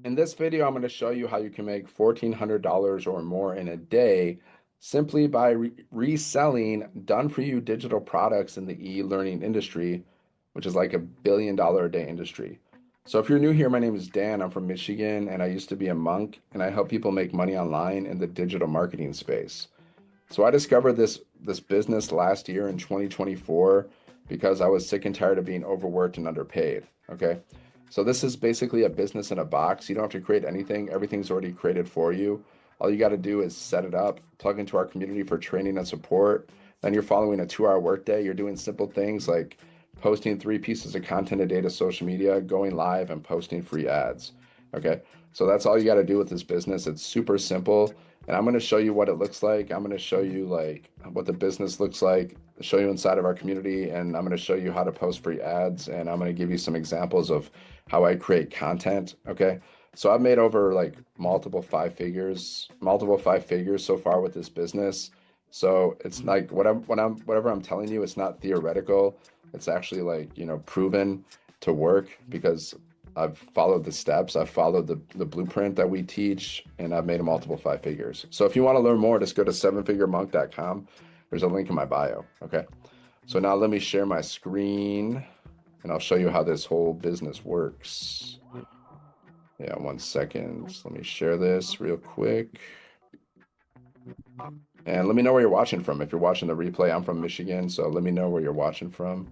In this video, I'm going to show you how you can make $1,400 or more in a day simply by reselling done-for-you digital products in the e-learning industry, which is like $1 billion a day industry. So if you're new here, my name is Dan. I'm from Michigan, and I used to be a monk, and I help people make money online in the digital marketing space. So I discovered this business last year in 2024 because I was sick and tired of being overworked and underpaid. Okay. So this is basically a business in a box. You don't have to create anything. Everything's already created for you. All you got to do is set it up, plug into our community for training and support. Then you're following a 2-hour workday. You're doing simple things like posting 3 pieces of content a day to social media, going live, and posting free ads. Okay. So that's all you got to do with this business. It's super simple. And I'm going to show you what it looks like. I'm going to show you like what the business looks like, show you inside of our community, and I'm going to show you how to post free ads. And I'm going to give you some examples of how I create content. Okay. So I've made over like multiple five figures so far with this business. So it's like whatever I'm telling you, it's not theoretical. It's actually like, proven to work because I've followed the steps, I've followed the blueprint that we teach, and I've made a multiple five figures. So if you want to learn more, just go to sevenfiguremonk.com. There's a link in my bio. Okay. So now let me share my screen and I'll show you how this whole business works. Yeah, 1 second. Let me share this real quick. And let me know where you're watching from. If you're watching the replay, I'm from Michigan, so let me know where you're watching from.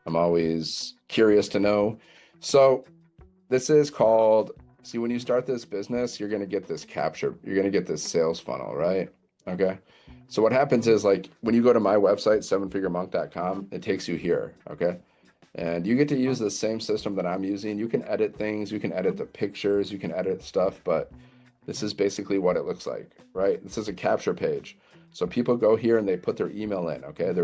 I'm always curious to know. So this is called, see, when you start this business, you're going to get this capture, you're going to get this sales funnel, right? Okay. So what happens is like when you go to my website, sevenfiguremonk.com, it takes you here. Okay. And you get to use the same system that I'm using. You can edit things, you can edit the pictures, you can edit stuff, but this is basically what it looks like, right? This is a capture page. So people go here and they put their email in, okay?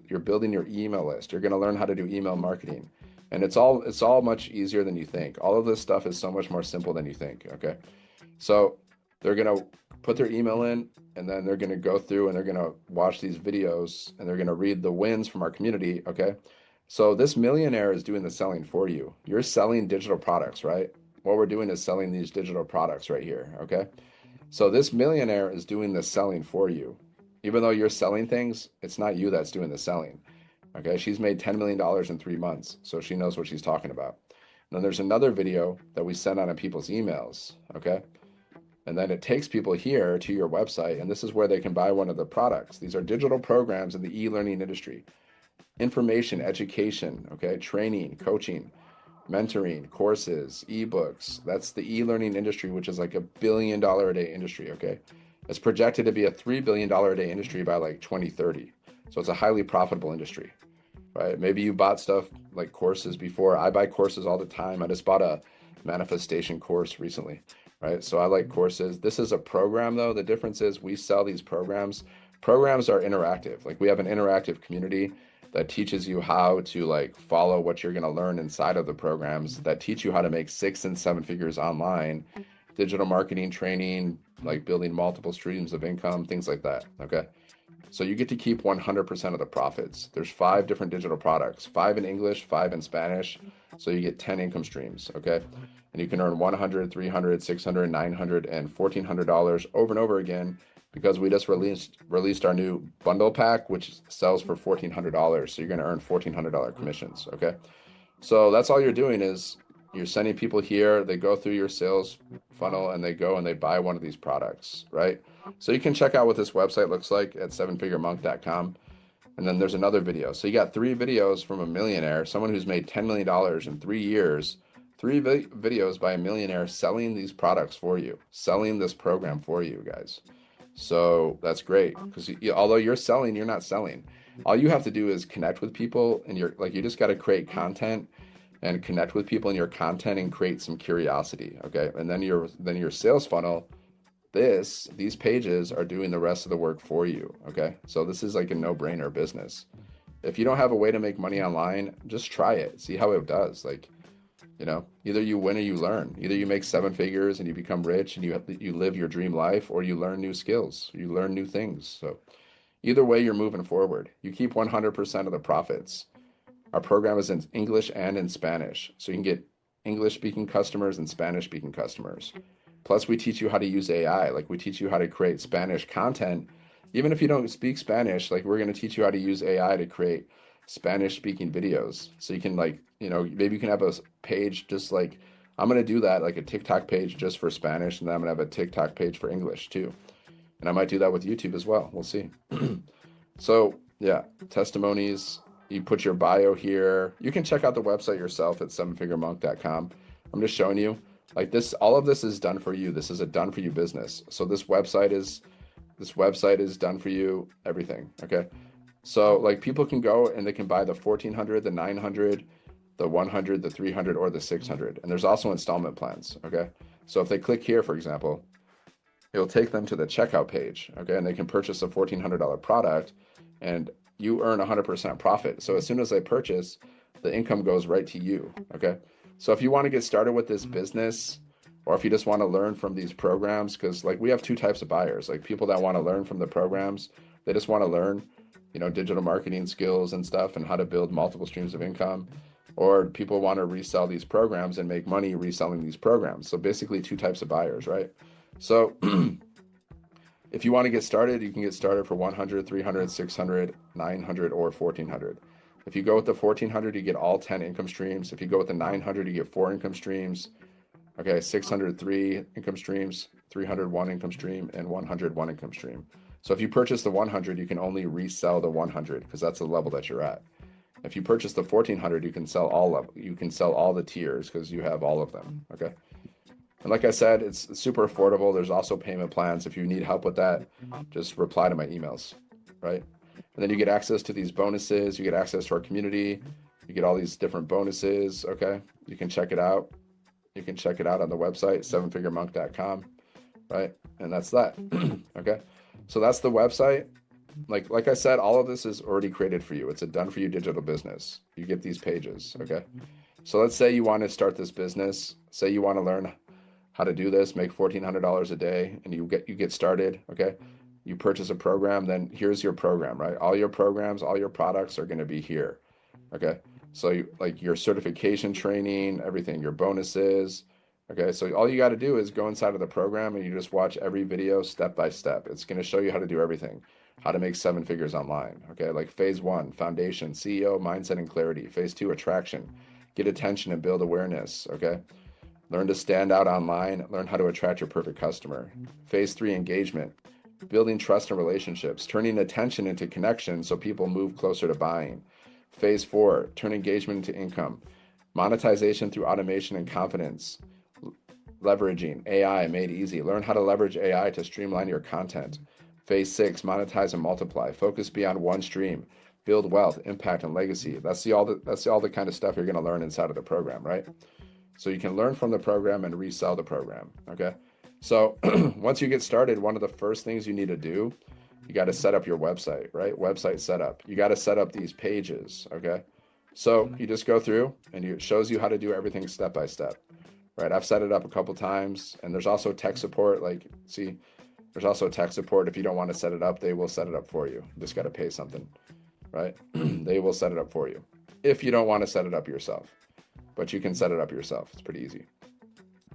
You're building your email list. You're going to learn how to do email marketing. And it's all much easier than you think. All of this stuff is so much more simple than you think, okay? So they're going to put their email in and then they're going to go through and they're going to watch these videos and they're going to read the wins from our community, okay? So this millionaire is doing the selling for you. You're selling digital products, right? What we're doing is selling these digital products right here, okay? So this millionaire is doing the selling for you. Even though you're selling things, it's not you that's doing the selling. Okay, she's made $10 million in 3 months, so she knows what she's talking about. And then there's another video that we send out on people's emails, okay? And then it takes people here to your website, and this is where they can buy one of the products. These are digital programs in the e-learning industry. Information, education, okay, training, coaching, mentoring, courses, ebooks. That's the e-learning industry, which is like $1 billion a day industry, okay? It's projected to be a $3 billion a day industry by like 2030. So it's a highly profitable industry, right? Maybe you bought stuff like courses before. I buy courses all the time. I just bought a manifestation course recently, right? So I like courses. This is a program though. The difference is we sell these programs. Programs are interactive. Like we have an interactive community that teaches you how to like follow what you're going to learn inside of the programs that teach you how to make 6 and 7 figures online, digital marketing training, like building multiple streams of income, things like that. Okay. So you get to keep 100% of the profits. There's 5 different digital products, 5 in English, 5 in Spanish. So you get 10 income streams. Okay. And you can earn 100, 300, 600, 900, and $1,400 over and over again because we just released our new bundle pack, which sells for $1,400. So you're going to earn $1,400 commissions. Okay. So that's all you're doing is you're sending people here, they go through your sales funnel and they go and they buy one of these products, right? So you can check out what this website looks like at sevenfiguremonk.com. And then there's another video. So you got 3 videos from a millionaire, someone who's made $10 million in 3 years, videos by a millionaire selling these products for you, selling this program for you guys. So that's great because although you're selling, you're not selling. All you have to do is connect with people and you just got to create content and connect with people in your content and create some curiosity. Okay. And then your sales funnel, these pages are doing the rest of the work for you. Okay. So this is like a no-brainer business. If you don't have a way to make money online, just try it. See how it does. Like, either you win or you learn. Either you make 7 figures and you become rich and you live your dream life, or you learn new skills, you learn new things. So either way, you're moving forward. You keep 100% of the profits. Our program is in English and in Spanish, so you can get English speaking customers and Spanish speaking customers. Plus, we teach you how to use AI. Like, we teach you how to create Spanish content. Even if you don't speak Spanish, like, we're going to teach you how to use AI to create Spanish speaking videos. So you can, like, maybe you can have a page just like I'm going to do that, like a TikTok page just for Spanish. And then I'm going to have a TikTok page for English too. And I might do that with YouTube as well. We'll see. So, yeah, testimonies. You put your bio here. You can check out the website yourself at sevenfiguremonk.com. I'm just showing you like this. All of this is done for you. This is a done for you business. So this website is done for you. Everything. Okay. So like people can go and they can buy the 1400, the 900, the 100, the 300, or the 600. And there's also installment plans. Okay. So if they click here, for example, it'll take them to the checkout page. Okay. And they can purchase a $1,400 product and you earn 100% profit. So as soon as they purchase, the income goes right to you. Okay. So if you want to get started with this business, or if you just want to learn from these programs, because like we have two types of buyers, like people that want to learn from the programs, they just want to learn, digital marketing skills and stuff and how to build multiple streams of income, or people want to resell these programs and make money reselling these programs. So basically two types of buyers, right? So if you want to get started, you can get started for 100, 300, 600, 900, or 1400. If you go with the 1400, you get all 10 income streams. If you go with the 900, you get 4 income streams. Okay, 600, 3 income streams, 300, 1 income stream, and 100, 1 income stream. So if you purchase the 100, you can only resell the 100 because that's the level that you're at. If you purchase the 1400, you can sell all the tiers because you have all of them. Okay. And like I said, it's super affordable. There's also payment plans. If you need help with that, just reply to my emails, right? And then you get access to these bonuses. You get access to our community. You get all these different bonuses. Okay. You can check it out. You can check it out on the website, sevenfiguremonk.com, right? And that's that. Okay. So that's the website. Like I said, all of this is already created for you. It's a done for you digital business. You get these pages. Okay. So let's say you want to start this business. Say you want to learn how to do this, make $1,400 a day, and you get started. Okay. You purchase a program, then here's your program, right? All your programs, all your products are going to be here. Okay. So like your certification training, everything, your bonuses. Okay. So all you got to do is go inside of the program and you just watch every video step by step. It's going to show you how to do everything, how to make 7 figures online. Okay. Like phase 1, foundation, CEO, mindset, and clarity. Phase 2, attraction, get attention and build awareness. Okay. Learn to stand out online, learn how to attract your perfect customer. Phase 3, engagement, building trust and relationships, turning attention into connection so people move closer to buying. Phase 4, turn engagement into income, monetization through automation and confidence, leveraging AI made easy. Learn how to leverage AI to streamline your content. Phase 6, monetize and multiply, focus beyond one stream, build wealth, impact, and legacy. That's all the kind of stuff you're going to learn inside of the program, right? So you can learn from the program and resell the program. Okay. So once you get started, one of the first things you need to do, you got to set up your website, right? Website setup. You got to set up these pages. Okay. So you just go through and it shows you how to do everything step by step, right? I've set it up a couple times and there's also tech support. Like, see, there's also tech support. If you don't want to set it up, they will set it up for you. You just got to pay something, right? They will set it up for you if you don't want to set it up yourself. But you can set it up yourself. It's pretty easy.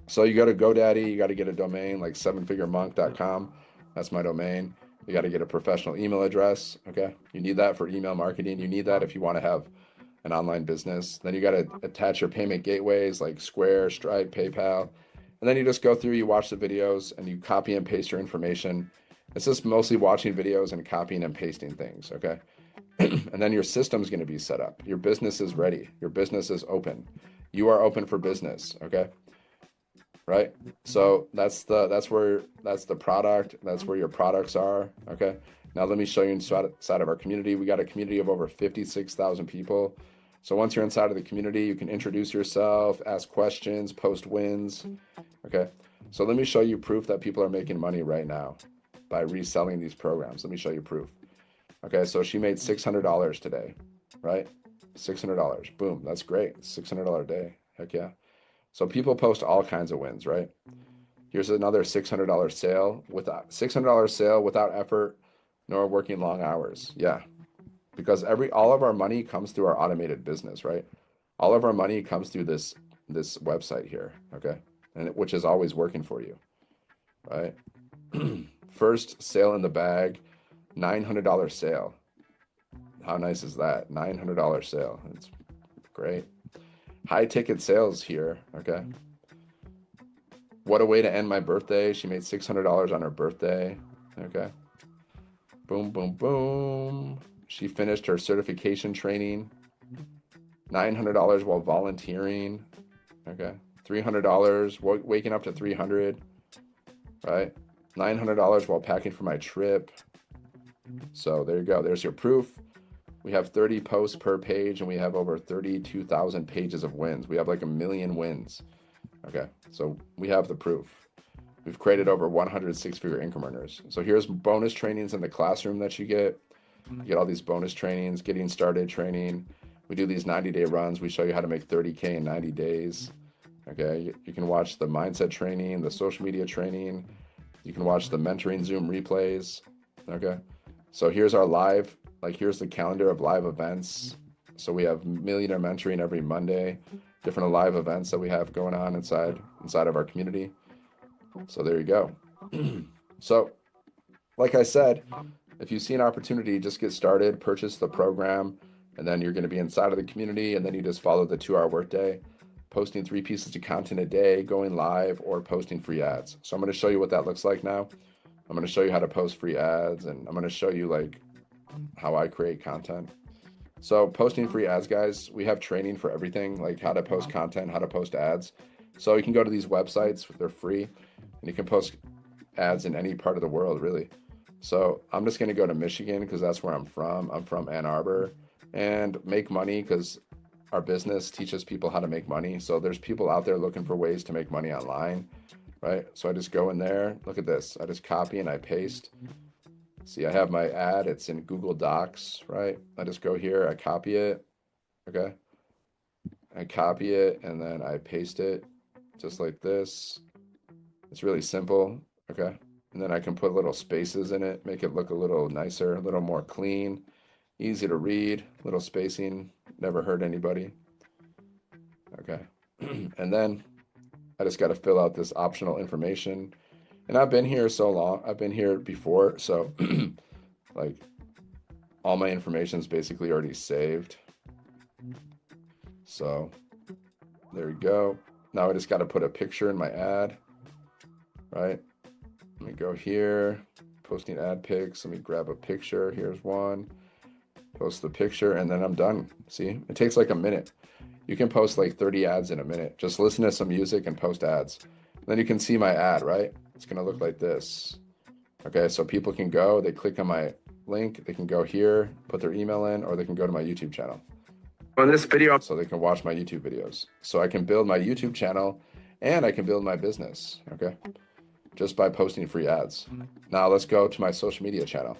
So you go to GoDaddy, you got to get a domain like sevenfiguremonk.com. That's my domain. You got to get a professional email address. Okay. You need that for email marketing. You need that if you want to have an online business. Then you got to attach your payment gateways like Square, Stripe, PayPal. And then you just go through, you watch the videos and you copy and paste your information. It's just mostly watching videos and copying and pasting things. Okay. And then your system's going to be set up. Your business is ready. Your business is open. You are open for business. Okay. Right. So that's the product. That's where your products are. Okay. Now let me show you inside of our community. We got a community of over 56,000 people. So once you're inside of the community, you can introduce yourself, ask questions, post wins. Okay. So let me show you proof that people are making money right now by reselling these programs. Let me show you proof. Okay, so she made $600 today, right? $600. Boom, that's great. $600 a day. Heck yeah. So people post all kinds of wins, right? Here's another $600 sale without effort nor working long hours. Yeah. Because all of our money comes through our automated business, right? All of our money comes through this this website here, okay? And which is always working for you, right? First sale in the bag, $900 sale. How nice is that? $900 sale. It's great. High ticket sales here, okay? What a way to end my birthday. She made $600 on her birthday, okay? Boom, boom, boom. She finished her certification training. $900 while volunteering, okay? $300, waking up to 300, right? $900 while packing for my trip. So there you go. There's your proof. We have 30 posts per page, and we have over 32,000 pages of wins. We have like 1 million wins. Okay, so we have the proof. We've created over 100 six-figure income earners. So here's bonus trainings in the classroom that you get. You get all these bonus trainings, getting started training. We do these 90-day runs. We show you how to make 30K in 90 days. Okay, you can watch the mindset training, the social media training. You can watch the mentoring Zoom replays. Okay, so here's our live, here's the calendar of live events. So we have Millionaire Mentoring every Monday, different live events that we have going on inside of our community. So there you go. So like I said, if you see an opportunity, just get started, purchase the program, and then you're going to be inside of the community, and then you just follow the 2-hour workday, posting 3 pieces of content a day, going live, or posting free ads. So I'm going to show you what that looks like now. I'm going to show you how to post free ads, and I'm going to show you how I create content. So posting free ads, guys, we have training for everything, like how to post content, how to post ads. So you can go to these websites, they're free, and you can post ads in any part of the world, really. So I'm just going to go to Michigan because that's where I'm from. I'm from Ann Arbor, and make money because our business teaches people how to make money. So there's people out there looking for ways to make money online, right? So I just go in there, look at this. I just copy and I paste. See, I have my ad, it's in Google Docs, right? I just go here, I copy it, okay? I copy it and then I paste it just like this. It's really simple, okay? And then I can put little spaces in it, make it look a little nicer, a little more clean, easy to read, little spacing, never hurt anybody, okay? And then I just got to fill out this optional information. And I've been here so long, I've been here before, so all my information is basically already saved. So there you go. Now I just got to put a picture in my ad, right? Let me go here, posting ad pics. Let me grab a picture. Here's one, post the picture, and then I'm done. See, it takes like a minute. You can post like 30 ads in a minute. Just listen to some music and post ads. Then you can see my ad, right? It's going to look like this. Okay, so people can go, they click on my link, they can go here, put their email in, or they can go to my YouTube channel. On this video, so they can watch my YouTube videos. So I can build my YouTube channel and I can build my business, okay? Just by posting free ads. Now let's go to my social media channel.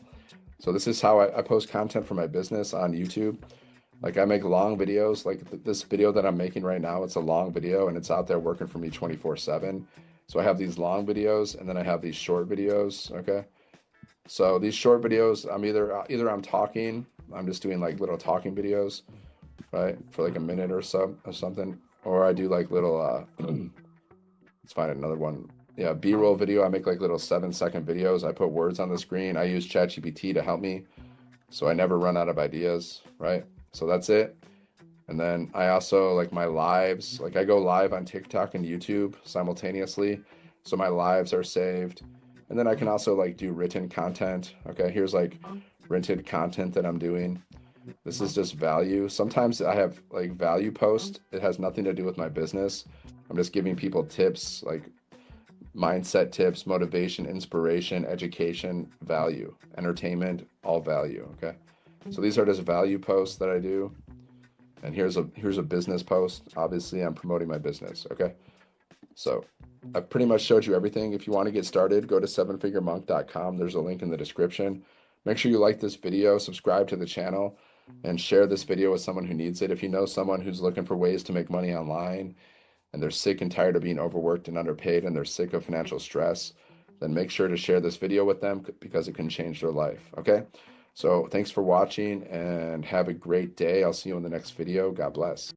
So this is how I post content for my business on YouTube. I make long videos, like this video that I'm making right now, it's a long video and it's out there working for me 24/7. So I have these long videos and then I have these short videos, okay? So these short videos, I'm either I'm talking, I'm just doing like little talking videos, right? For like a minute or so or something. Or I do like little, let's find another one. Yeah, B-roll video. I make like little 7-second videos. I put words on the screen. I use ChatGPT to help me. So I never run out of ideas, right? So that's it. And then I also like my lives, I go live on TikTok and YouTube simultaneously. So my lives are saved. And then I can also do written content. Okay, here's written content that I'm doing. This is just value. Sometimes I have value posts. It has nothing to do with my business. I'm just giving people tips, mindset tips, motivation, inspiration, education, value, entertainment, all value. Okay. So these are just value posts that I do. And here's a business post. Obviously, I'm promoting my business. Okay. So I've pretty much showed you everything. If you want to get started, go to sevenfiguremonk.com. There's a link in the description. Make sure you like this video, subscribe to the channel, and share this video with someone who needs it. If you know someone who's looking for ways to make money online and they're sick and tired of being overworked and underpaid and they're sick of financial stress, then make sure to share this video with them because it can change their life. Okay. So thanks for watching and have a great day. I'll see you in the next video. God bless.